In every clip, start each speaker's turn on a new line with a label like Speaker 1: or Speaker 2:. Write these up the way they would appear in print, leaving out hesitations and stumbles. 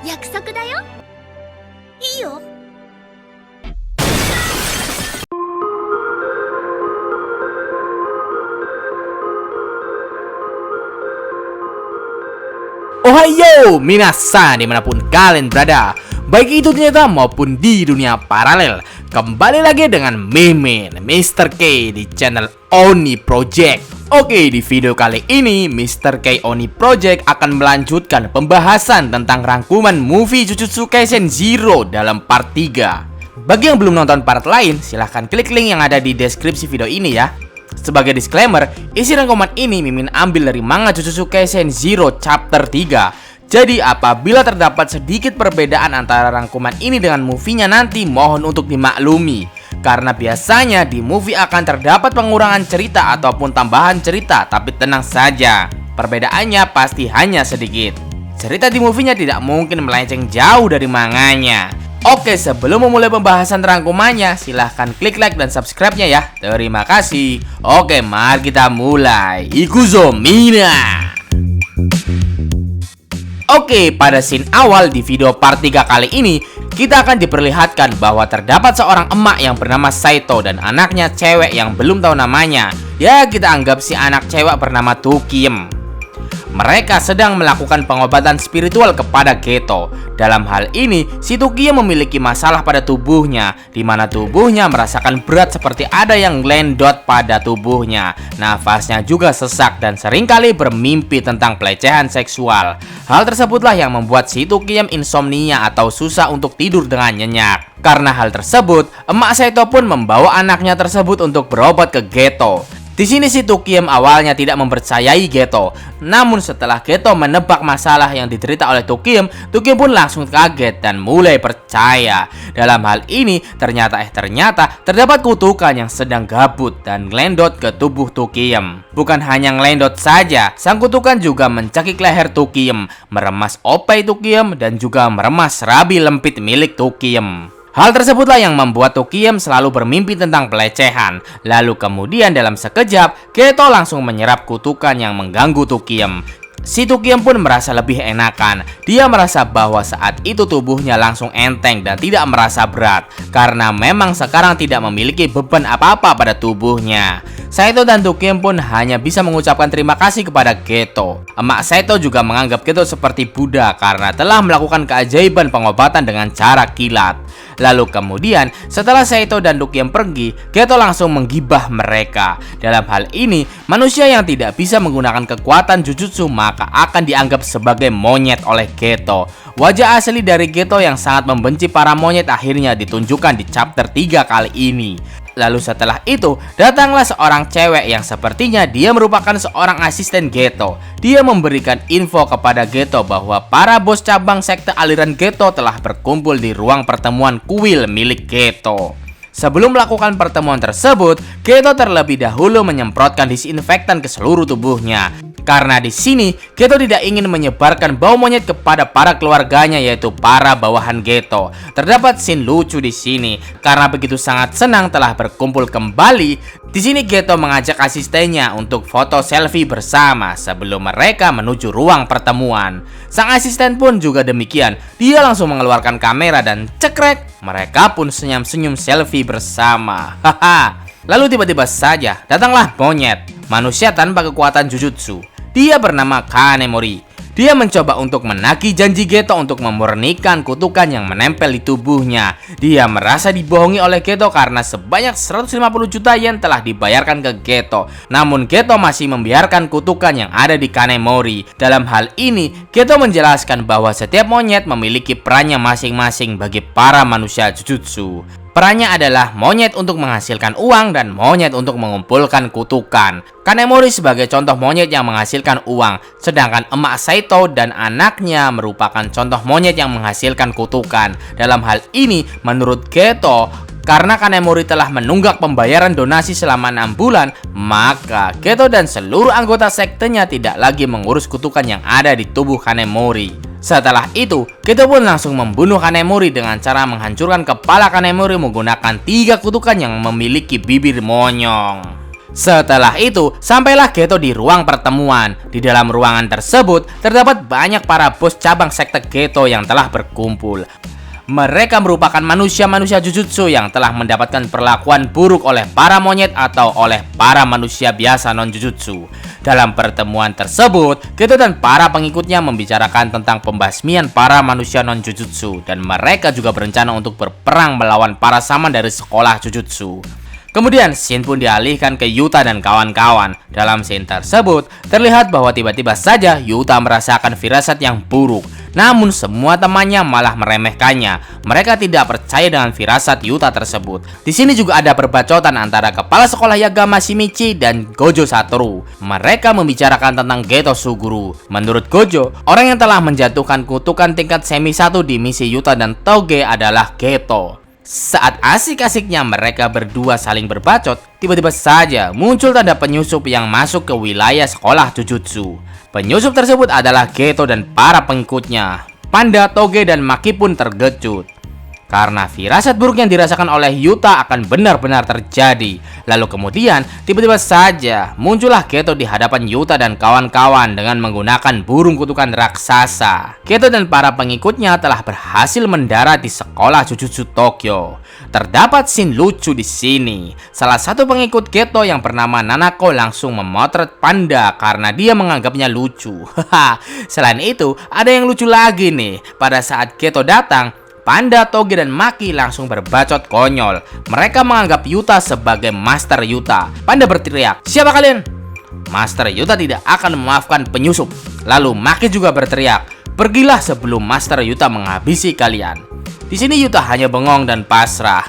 Speaker 1: 約束だよ。いいよ。
Speaker 2: Ohayo minasan dimanapun kalian berada, baik itu ternyata maupun di dunia paralel. Kembali lagi dengan Mimin Mr. K di channel Oni Project. Oke, di video kali ini Mr. K Oni Project akan melanjutkan pembahasan tentang rangkuman movie Jujutsu Kaisen Zero dalam part 3. Bagi yang belum nonton part lain, silahkan klik link yang ada di deskripsi video ini ya. Sebagai disclaimer, isi rangkuman ini Mimin ambil dari manga Jujutsu Kaisen Zero chapter 3. Jadi apabila terdapat sedikit perbedaan antara rangkuman ini dengan movie-nya nanti, mohon untuk dimaklumi. Karena biasanya di movie akan terdapat pengurangan cerita ataupun tambahan cerita, tapi tenang saja, perbedaannya pasti hanya sedikit. Cerita di movie-nya tidak mungkin melenceng jauh dari manganya. Oke, sebelum memulai pembahasan rangkumannya, silahkan klik like dan subscribe-nya ya. Terima kasih. Oke, mari kita mulai. Ikuzo Mina. Oke, pada scene awal di video part 3 kali ini, kita akan diperlihatkan bahwa terdapat seorang emak yang bernama Saito dan anaknya cewek yang belum tahu namanya. Ya, kita anggap si anak cewek bernama Tukiem. Mereka sedang melakukan pengobatan spiritual kepada Geto. Dalam hal ini, si Tukiem memiliki masalah pada tubuhnya, di mana tubuhnya merasakan berat seperti ada yang ngelendot pada tubuhnya. Nafasnya juga sesak dan seringkali bermimpi tentang pelecehan seksual. Hal tersebutlah yang membuat si Tukiem insomnia atau susah untuk tidur dengan nyenyak. Karena hal tersebut, emak Saito pun membawa anaknya tersebut untuk berobat ke Geto. Di sini si Tukiem awalnya tidak mempercayai Geto. Namun setelah Geto menebak masalah yang diderita oleh Tukiem, Tukiem pun langsung kaget dan mulai percaya. Dalam hal ini ternyata terdapat kutukan yang sedang gabut dan ngelendot ke tubuh Tukiem. Bukan hanya ngelendot saja, sang kutukan juga mencekik leher Tukiem, meremas opai Tukiem dan juga meremas rabi lempit milik Tukiem. Hal tersebutlah yang membuat Tukiem selalu bermimpi tentang pelecehan. Lalu kemudian dalam sekejap, Geto langsung menyerap kutukan yang mengganggu Tukiem. Si Tukiem pun merasa lebih enakan. Dia merasa bahwa saat itu tubuhnya langsung enteng dan tidak merasa berat, karena memang sekarang tidak memiliki beban apa-apa pada tubuhnya. Saito dan Tukiem pun hanya bisa mengucapkan terima kasih kepada Geto. Emak Saito juga menganggap Geto seperti Buddha karena telah melakukan keajaiban pengobatan dengan cara kilat. Lalu kemudian setelah Saito dan Tukiem pergi, Geto langsung menggibah mereka. Dalam hal ini, manusia yang tidak bisa menggunakan kekuatan Jujutsu maka akan dianggap sebagai monyet oleh Geto. Wajah asli dari Geto yang sangat membenci para monyet akhirnya ditunjukkan di chapter 3 kali ini. Lalu setelah itu, datanglah seorang cewek yang sepertinya dia merupakan seorang asisten Geto. Dia memberikan info kepada Geto bahwa para bos cabang sekte aliran Geto telah berkumpul di ruang pertemuan kuil milik Geto. Sebelum melakukan pertemuan tersebut, Geto terlebih dahulu menyemprotkan disinfektan ke seluruh tubuhnya. Karena di sini Geto tidak ingin menyebarkan bau monyet kepada para keluarganya, yaitu para bawahan Geto. Terdapat scene lucu di sini karena begitu sangat senang telah berkumpul kembali. Di sini Geto mengajak asistennya untuk foto selfie bersama sebelum mereka menuju ruang pertemuan. Sang asisten pun juga demikian. Dia langsung mengeluarkan kamera dan cekrek, mereka pun senyum-senyum selfie bersama. Haha. Lalu tiba-tiba saja datanglah monyet, manusia tanpa kekuatan Jujutsu. Dia bernama Kanemori. Dia mencoba untuk menagih janji Geto untuk memurnikan kutukan yang menempel di tubuhnya. Dia merasa dibohongi oleh Geto karena sebanyak 150 juta yen telah dibayarkan ke Geto. Namun Geto masih membiarkan kutukan yang ada di Kanemori. Dalam hal ini, Geto menjelaskan bahwa setiap monyet memiliki perannya masing-masing bagi para manusia Jujutsu. Perannya adalah monyet untuk menghasilkan uang dan monyet untuk mengumpulkan kutukan. Kanemori sebagai contoh monyet yang menghasilkan uang, sedangkan emak Saito dan anaknya merupakan contoh monyet yang menghasilkan kutukan. Dalam hal ini, menurut Geto, karena Kanemori telah menunggak pembayaran donasi selama 6 bulan, maka Geto dan seluruh anggota sektenya tidak lagi mengurus kutukan yang ada di tubuh Kanemori. Setelah itu, Geto pun langsung membunuh Kanemori dengan cara menghancurkan kepala Kanemori menggunakan 3 kutukan yang memiliki bibir monyong. Setelah itu, sampailah Geto di ruang pertemuan. Di dalam ruangan tersebut, terdapat banyak para bos cabang sekte Geto yang telah berkumpul. Mereka merupakan manusia-manusia Jujutsu yang telah mendapatkan perlakuan buruk oleh para monyet atau oleh para manusia biasa non-Jujutsu. Dalam pertemuan tersebut, Geto dan para pengikutnya membicarakan tentang pembasmian para manusia non-Jujutsu, dan mereka juga berencana untuk berperang melawan para saman dari sekolah Jujutsu. Kemudian scene pun dialihkan ke Yuta dan kawan-kawan. Dalam scene tersebut, terlihat bahwa tiba-tiba saja Yuta merasakan firasat yang buruk. Namun semua temannya malah meremehkannya. Mereka tidak percaya dengan firasat Yuta tersebut. Di sini juga ada perbacotan antara kepala sekolah Yagama Shimichi dan Gojo Satoru. Mereka membicarakan tentang Geto Suguru. Menurut Gojo, orang yang telah menjatuhkan kutukan tingkat semi 1 di misi Yuta dan Toge adalah Geto. Saat asik-asiknya mereka berdua saling berbacot, tiba-tiba saja muncul tanda penyusup yang masuk ke wilayah sekolah Jujutsu. Penyusup tersebut adalah Geto dan para pengikutnya. Panda, Toge, dan Maki pun terkejut karena firasat buruk yang dirasakan oleh Yuta akan benar-benar terjadi. Lalu kemudian tiba-tiba saja muncullah Geto di hadapan Yuta dan kawan-kawan dengan menggunakan burung kutukan raksasa. Geto dan para pengikutnya telah berhasil mendarat di sekolah Jujutsu Tokyo. Terdapat scene lucu di sini. Salah satu pengikut Geto yang bernama Nanako langsung memotret Panda karena dia menganggapnya lucu. Selain itu, ada yang lucu lagi nih. Pada saat Geto datang, Panda, Toge, dan Maki langsung berbacot konyol. Mereka menganggap Yuta sebagai Master Yuta. Panda berteriak, "Siapa kalian?" Master Yuta tidak akan memaafkan penyusup. Lalu Maki juga berteriak, "Pergilah sebelum Master Yuta menghabisi kalian." Di sini Yuta hanya bengong dan pasrah.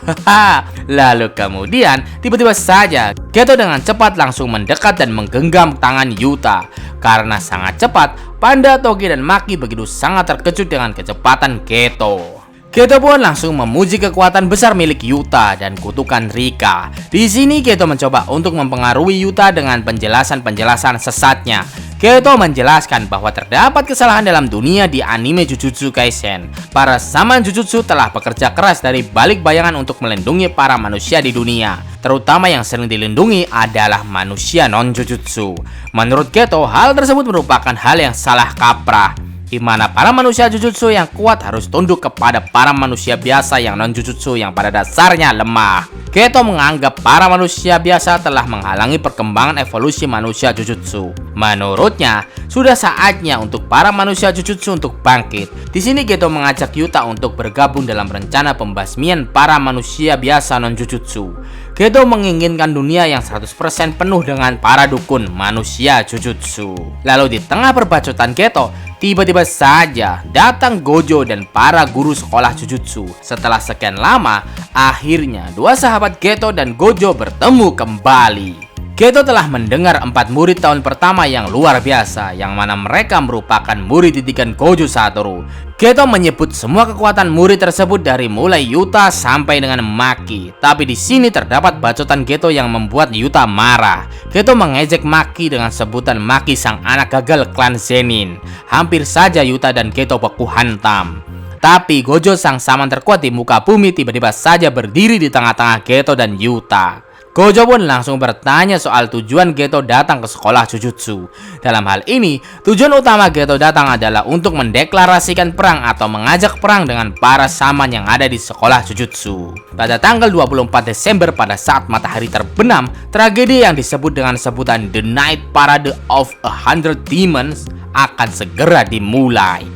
Speaker 2: Lalu kemudian tiba-tiba saja Geto dengan cepat langsung mendekat dan menggenggam tangan Yuta. Karena sangat cepat, Panda, Toge, dan Maki begitu sangat terkejut dengan kecepatan Geto. Geto pun langsung memuji kekuatan besar milik Yuta dan kutukan Rika. Di sini Geto mencoba untuk mempengaruhi Yuta dengan penjelasan-penjelasan sesatnya. Geto menjelaskan bahwa terdapat kesalahan dalam dunia di anime Jujutsu Kaisen. Para saman Jujutsu telah bekerja keras dari balik bayangan untuk melindungi para manusia di dunia. Terutama yang sering dilindungi adalah manusia non-Jujutsu. Menurut Geto, hal tersebut merupakan hal yang salah kaprah, di mana para manusia Jujutsu yang kuat harus tunduk kepada para manusia biasa yang non-Jujutsu yang pada dasarnya lemah. Geto menganggap para manusia biasa telah menghalangi perkembangan evolusi manusia Jujutsu. Menurutnya, sudah saatnya untuk para manusia Jujutsu untuk bangkit. Di sini Geto mengajak Yuta untuk bergabung dalam rencana pembasmian para manusia biasa non-Jujutsu. Geto menginginkan dunia yang 100% penuh dengan para dukun manusia Jujutsu. Lalu di tengah perbacotan Geto, tiba-tiba saja datang Gojo dan para guru sekolah Jujutsu. Setelah sekian lama, akhirnya dua sahabat Geto dan Gojo bertemu kembali. Geto telah mendengar 4 murid tahun pertama yang luar biasa, yang mana mereka merupakan murid didikan Gojo Satoru. Geto menyebut semua kekuatan murid tersebut dari mulai Yuta sampai dengan Maki. Tapi di sini terdapat bacotan Geto yang membuat Yuta marah. Geto mengejek Maki dengan sebutan Maki sang anak gagal klan Zenin. Hampir saja Yuta dan Geto baku hantam. Tapi Gojo sang saman terkuat di muka bumi tiba-tiba saja berdiri di tengah-tengah Geto dan Yuta. Gojo pun langsung bertanya soal tujuan Geto datang ke sekolah Jujutsu. Dalam hal ini, tujuan utama Geto datang adalah untuk mendeklarasikan perang atau mengajak perang dengan para saman yang ada di sekolah Jujutsu. Pada tanggal 24 Desember pada saat matahari terbenam, tragedi yang disebut dengan sebutan The Night Parade of 100 Demons akan segera dimulai.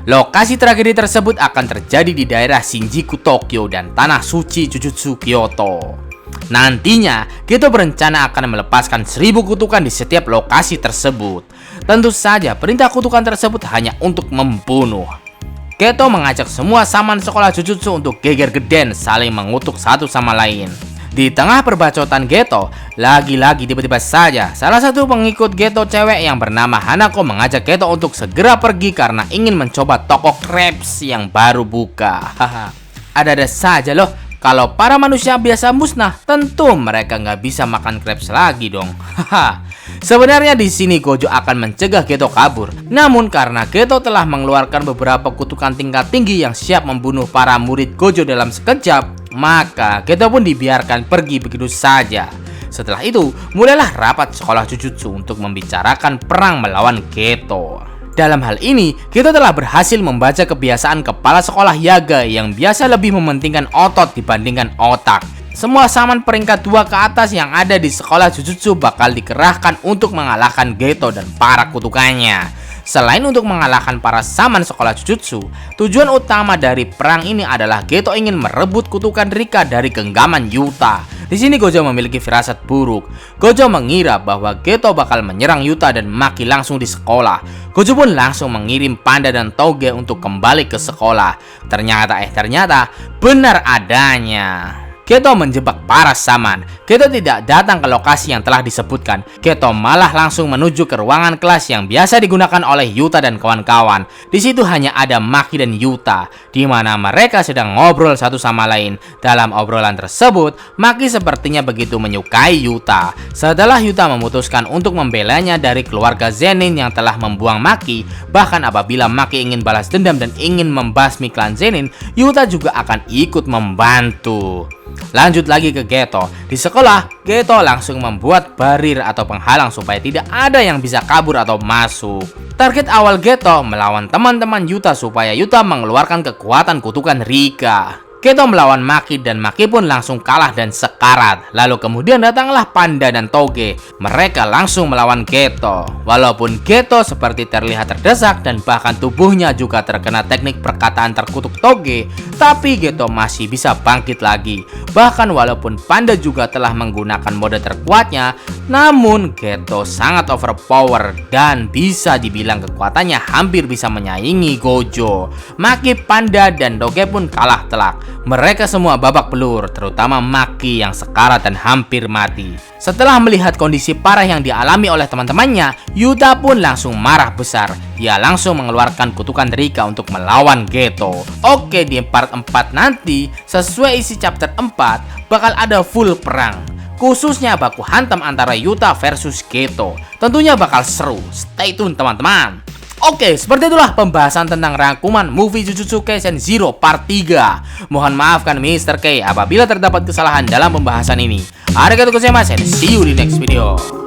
Speaker 2: Lokasi tragedi tersebut akan terjadi di daerah Shinjuku, Tokyo dan Tanah Suci Jujutsu Kyoto. Nantinya, Geto berencana akan melepaskan 1000 kutukan di setiap lokasi tersebut. Tentu saja, perintah kutukan tersebut hanya untuk membunuh. Geto mengajak semua saman sekolah Jujutsu untuk geger geden saling mengutuk satu sama lain. Di tengah perbacotan Geto, lagi-lagi tiba-tiba saja salah satu pengikut Geto cewek yang bernama Hanako mengajak Geto untuk segera pergi karena ingin mencoba toko crepes yang baru buka. Ada-ada saja loh. Kalau para manusia biasa musnah, tentu mereka nggak bisa makan crepes lagi dong. Sebenarnya di sini Gojo akan mencegah Geto kabur. Namun karena Geto telah mengeluarkan beberapa kutukan tingkat tinggi yang siap membunuh para murid Gojo dalam sekejap, maka Geto pun dibiarkan pergi begitu saja. Setelah itu, mulailah rapat sekolah Jujutsu untuk membicarakan perang melawan Geto. Dalam hal ini, Geto telah berhasil membaca kebiasaan kepala sekolah Yaga yang biasa lebih mementingkan otot dibandingkan otak. Semua saman peringkat 2 ke atas yang ada di sekolah Jujutsu bakal dikerahkan untuk mengalahkan Geto dan para kutukannya. Selain untuk mengalahkan para saman sekolah Jujutsu, tujuan utama dari perang ini adalah Geto ingin merebut kutukan Rika dari genggaman Yuta. Di sini Gojo memiliki firasat buruk. Gojo mengira bahwa Geto bakal menyerang Yuta dan Maki langsung di sekolah. Gojo pun langsung mengirim Panda dan Toge untuk kembali ke sekolah. Ternyata benar adanya. Geto menjebak para saman. Geto tidak datang ke lokasi yang telah disebutkan. Geto malah langsung menuju ke ruangan kelas yang biasa digunakan oleh Yuta dan kawan-kawan. Di situ hanya ada Maki dan Yuta, di mana mereka sedang ngobrol satu sama lain. Dalam obrolan tersebut, Maki sepertinya begitu menyukai Yuta. Setelah Yuta memutuskan untuk membelanya dari keluarga Zenin yang telah membuang Maki, bahkan apabila Maki ingin balas dendam dan ingin membasmi klan Zenin, Yuta juga akan ikut membantu. Lanjut lagi ke Geto. Di sekolah, Geto langsung membuat barir atau penghalang supaya tidak ada yang bisa kabur atau masuk. Target awal Geto melawan teman-teman Yuta supaya Yuta mengeluarkan kekuatan kutukan Rika. Geto melawan Maki dan Maki pun langsung kalah dan sekarat. Lalu kemudian datanglah Panda dan Toge. Mereka langsung melawan Geto. Walaupun Geto seperti terlihat terdesak dan bahkan tubuhnya juga terkena teknik perkataan terkutuk Toge, tapi Geto masih bisa bangkit lagi. Bahkan walaupun Panda juga telah menggunakan mode terkuatnya, namun Geto sangat overpower dan bisa dibilang kekuatannya hampir bisa menyaingi Gojo. Maki, Panda, dan Toge pun kalah telak. Mereka semua babak belur, terutama Maki yang sekarat dan hampir mati. Setelah melihat kondisi parah yang dialami oleh teman-temannya, Yuta pun langsung marah besar. Dia langsung mengeluarkan kutukan Rika untuk melawan Geto. Oke, di part 4 nanti, sesuai isi chapter 4, bakal ada full perang. Khususnya baku hantam antara Yuta versus Geto. Tentunya bakal seru. Stay tune teman-teman. Oke, seperti itulah pembahasan tentang rangkuman movie Jujutsu Kaisen Zero Part 3. Mohon maafkan Mr. K apabila terdapat kesalahan dalam pembahasan ini. Arigatou gozaimasu and see you di next video.